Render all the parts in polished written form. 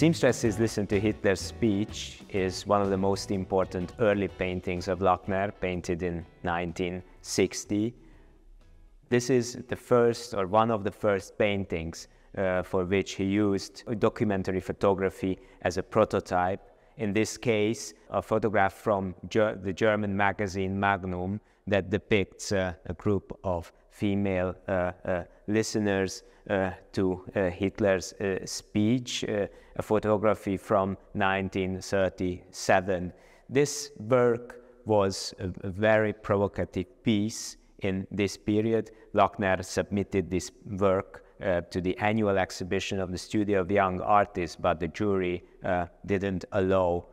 seamstresses listen to Hitler's speech is one of the most important early paintings of Lakner, painted in 1960. This is the first or one of the first paintings for which he used documentary photography as a prototype. In this case, a photograph from the German magazine Magnum that depicts a group of female listeners to Hitler's speech, a photography from 1937. This work was a very provocative piece in this period. Lakner submitted this work to the annual exhibition of the Studio of Young Artists, but the jury didn't allow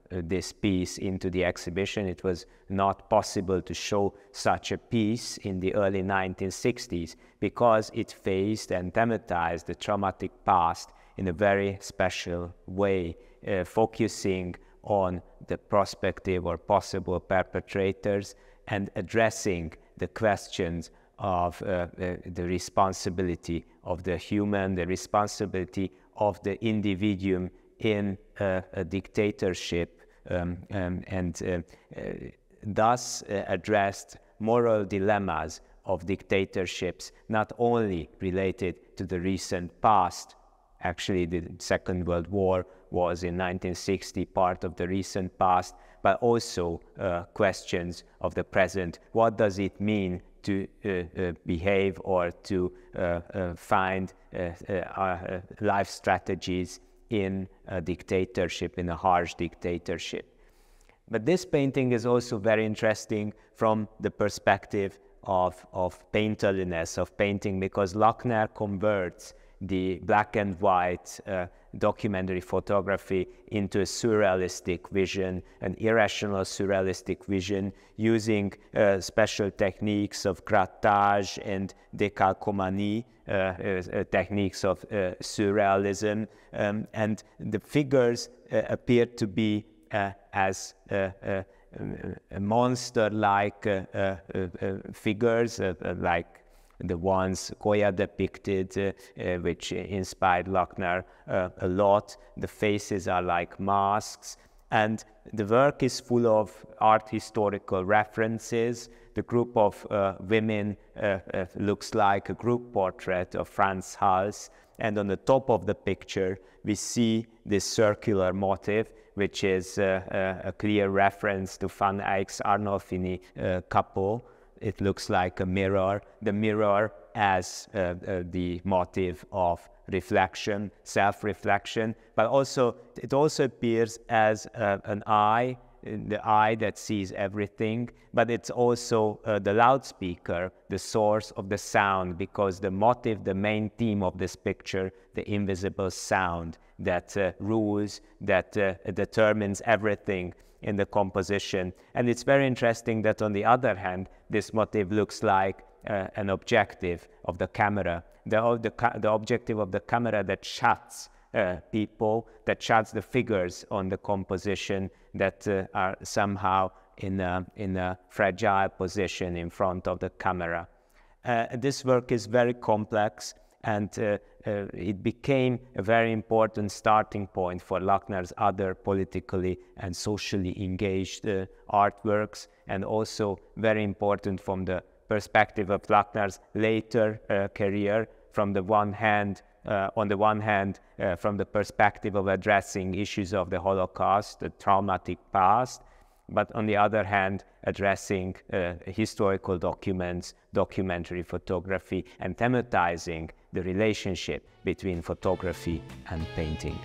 this piece into the exhibition. It was not possible to show such a piece in the early 1960s because it faced and thematized the traumatic past in a very special way, focusing on the prospective or possible perpetrators and addressing the questions of the responsibility of the human, the responsibility of the individuum in a dictatorship, and thus addressed moral dilemmas of dictatorships, not only related to the recent past. Actually, the Second World War was in 1960 part of the recent past, but also questions of the present. What does it mean to behave or to find life strategies in a dictatorship, in a harsh dictatorship? But this painting is also very interesting from the perspective of painterliness, of painting, because Lakner converts the black and white documentary photography into a surrealistic vision, an irrational surrealistic vision, using special techniques of grattage and décalcomanie, techniques of surrealism, and the figures appear to be as monster-like figures, like the ones Goya depicted, which inspired Lakner a lot. The faces are like masks, and the work is full of art historical references. The group of women looks like a group portrait of Franz Hals, and on the top of the picture we see this circular motif, which is a clear reference to Van Eyck's Arnolfini couple. It looks like a mirror, the mirror as the motive of reflection, self-reflection, but also it also appears as an eye, the eye that sees everything, but it's also the loudspeaker, the source of the sound, because the motive, the main theme of this picture, the invisible sound that rules, that determines everything in the composition. And it's very interesting that on the other hand, this motif looks like an objective of the camera, the objective of the camera that shuts people, that shuts the figures on the composition that are somehow in a fragile position in front of the camera. This work is very complex, and it became a very important starting point for Lakner's other politically and socially engaged artworks, and also very important from the perspective of Lakner's later career. From the one hand, on the one hand, from the perspective of addressing issues of the Holocaust, the traumatic past, but on the other hand, addressing historical documents, documentary photography, and thematizing the relationship between photography and painting.